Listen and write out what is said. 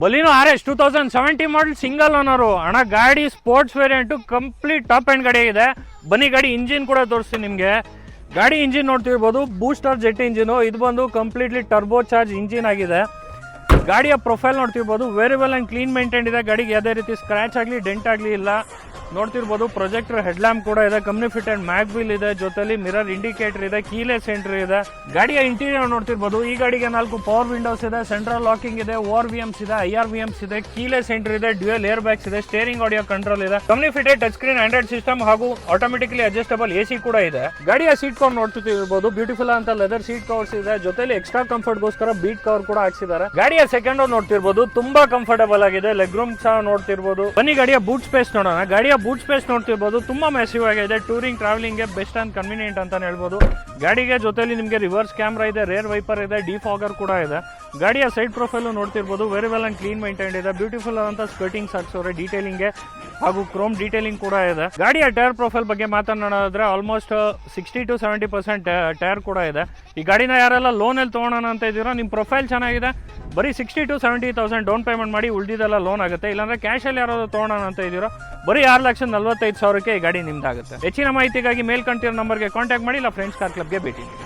ಬಲಿನೋ RS 2017 model single owner ಅಣ್ಣ. ಗಾಡಿ sports variant complete top and ಗಾಡಿ ಇದೆ. ಬನ್ನಿ ಗಾಡಿ ಇಂಜಿನ್ ಕೂಡ ತೋರಿಸ್ತೀನಿ ನಿಮಗೆ. ಗಾಡಿ ಇಂಜಿನ್ ನೋಡ್ತಿರ್ಬೋದು, ಬೂಸ್ಟರ್ ಜೆಟ್ ಇಂಜಿನು. ಇದು ಬಂದು ಕಂಪ್ಲೀಟ್ಲಿ ಟರ್ಬೋ ಚಾರ್ಜ್ ಇಂಜಿನ್ ಆಗಿದೆ. ಗಾಡಿಯ ಪ್ರೊಫೈಲ್ ನೋಡ್ತಿರ್ಬೋದು, very well and clean maintain ಇದೆ. ಗಾಡಿಗೆ ಯಾವುದೇ ರೀತಿ ಸ್ಕ್ರ್ಯಾಚ್ ಆಗಲಿ ಡೆಂಟ್ ಆಗಲಿ ಇಲ್ಲ. ನೋಡ್ತಿರ್ಬೋದು ಪ್ರೊಜೆಕ್ಟರ್ ಹೆಡ್ ಲ್ಯಾಂಪ್ ಕೂಡ ಇದೆ, ಕಂಪ್ನಿ ಫಿಟೆಡ್ ಮ್ಯಾಗ್ ವೀಲ್ ಇದೆ, ಜೊತೆಲಿ ಮಿರರ್ ಇಂಡಿಕೇಟರ್ ಇದೆ, ಕೀಲೆಸ್ ಎಂಟ್ರಿ ಇದೆ. ಗಾಡಿಯ ಇಂಟೀರಿಯರ್ ನೋಡ್ತಿರ್ಬೋದು, ಈ ಗಾಡಿಗೆ 4 ಪವರ್ ವಿಂಡೋಸ್ ಇದೆ, ಸೆಂಟ್ರಲ್ ಲಾಕಿಂಗ್ ಇದೆ, ORVMs ಇದೆ, IRVMs ಇದೆ, ಕೀಲೆಸ್ ಎಂಟ್ರಿ ಇದೆ, ಡ್ಯುಯಲ್ ಏರ್ ಬ್ಯಾಗ್ಸ್ ಇದೆ, ಸ್ಟೇರಿಂಗ್ ಆಡಿಯೋ ಕಂಟ್ರೋಲ್ ಇದೆ, company fitted touch screen Android system ಹಾಗೂ ಆಟೋಮೆಟಿಕಲಿ ಅಡ್ಜಸ್ಟಬಲ್ AC ಕೂಡ ಇದೆ. ಗಾಡಿಯ ಸೀಟ್ ಕವರ್ ನೋಡ್ತಿರ್ಬೋದು, ಬ್ಯೂಟಿಫುಲ್ ಅಂತ ಲೆದರ್ ಸೀಟ್ ಕವರ್ಸ್ ಇದೆ, ಜೊತೆಲಿ ಎಕ್ಸ್ಟ್ರಾ ಕಂಫರ್ಟ್ ಗೋಸ್ಕರ ಬೀಟ್ ಕವರ್ ಕೂಡ ಹಾಕ್ಸಿದ್ದಾರೆ. ಗಾಡಿಯ ಸೆಕೆಂಡ್ ನೋಡ್ತಿರ್ಬೋದು, ತುಂಬಾ ಕಂಫರ್ಟಬಲ್ ಆಗಿದೆ. ಲೆಗ್ ರೂಮ್ ಸಹ ನೋಡ್ತಿರ್ಬೋದು. ಬನ್ನಿ ಗಾಡಿಯ ಬೂಟ್ ಸ್ಪೇಸ್ ನೋಡೋಣ. ಗಾಡಿಯ ಬೂಟ್ ಸ್ಪೇಸ್ ನೋಡ್ತಿರ್ಬೋದು, ತುಂಬಾ ಮ್ಯಾಸಿವ್ ಆಗಿದೆ. ಟೂರಿಂಗ್ ಟ್ರಾವೆಲಿಂಗ್ ಗೆ ಬೆಸ್ಟ್ ಅಂಡ್ ಕನ್ವೀನಿಯಂಟ್ ಅಂತಾನೆ ಹೇಳ್ಬೋದು. ಗಾಡಿಗೆ ಜೊತೆಲಿ ನಿಮಗೆ ರಿವರ್ಸ್ ಕ್ಯಾಮ್ರಾ ಇದೆ, ರೇರ್ ವೈಪರ್ ಇದೆ, ಡಿಫಾಗರ್ ಕೂಡ ಇದೆ. ಗಾಡಿಯ ಸೈಡ್ ಪ್ರೊಫೈಲ್ ನೋಡ್ತಿರ್ಬೋದು, very well and clean maintain ಇದೆ. ಬ್ಯೂಟಿಫುಲ್ ಅಂತ ಸ್ಕರ್ಟಿಂಗ್ಸ್ ಹಾಕ್ಸೋರೆ ಡೀಟೇಲಿಂಗ್ ಹಾಗೂ ಕ್ರೋಮ್ ಡೀಟೇಲಿಂಗ್ ಕೂಡ ಇದೆ. ಗಾಡಿಯ ಟೈರ್ ಪ್ರೊಫೈಲ್ ಬಗ್ಗೆ ಮಾತನಾಡೋದ್ರೆ ಆಲ್ಮೋಸ್ಟ್ 60 to 70% ಟೈರ್ ಕೂಡ ಇದೆ. ಈ ಗಾಡಿನ ಯಾರೆಲ್ಲ ಲೋನಲ್ಲಿ ತೊಗೊಳೋಣ ಅಂತ ಇದ್ದೀರೋ, ನಿಮ್ಮ ಪ್ರೊಫೈಲ್ ಚೆನ್ನಾಗಿದೆ, ಬರೀ 60 to 70,000 ಡೌನ್ ಪೇಮೆಂಟ್ ಮಾಡಿ ಉಳಿದಿದ್ದೆಲ್ಲ ಲೋನ್ ಆಗುತ್ತೆ. ಇಲ್ಲಾಂದ್ರೆ ಕ್ಯಾಶಲ್ಲಿ ಯಾರಾದ್ರು ತೊಗೊಳೋಣ ಅಂತ ಇದ್ದೀರೋ, ಬರೀ 6,45,000 ಈ ಗಾಡಿ ನಿಮ್ದಾಗುತ್ತೆ. ಹೆಚ್ಚಿನ ಮಾಹಿತಿಗಾಗಿ ಮೇಲ್ ಕಂಟಿರೋ ನಂಬರ್ಗೆ ಕಾಂಟ್ಯಾಕ್ಟ್ ಮಾಡಿ, ಇಲ್ಲ ಫ್ರೆಂಡ್ಸ್ ಕಾರ್ ಕ್ಲಬ್ಗೆ ಭೇಟಿ ನೀಡಿ.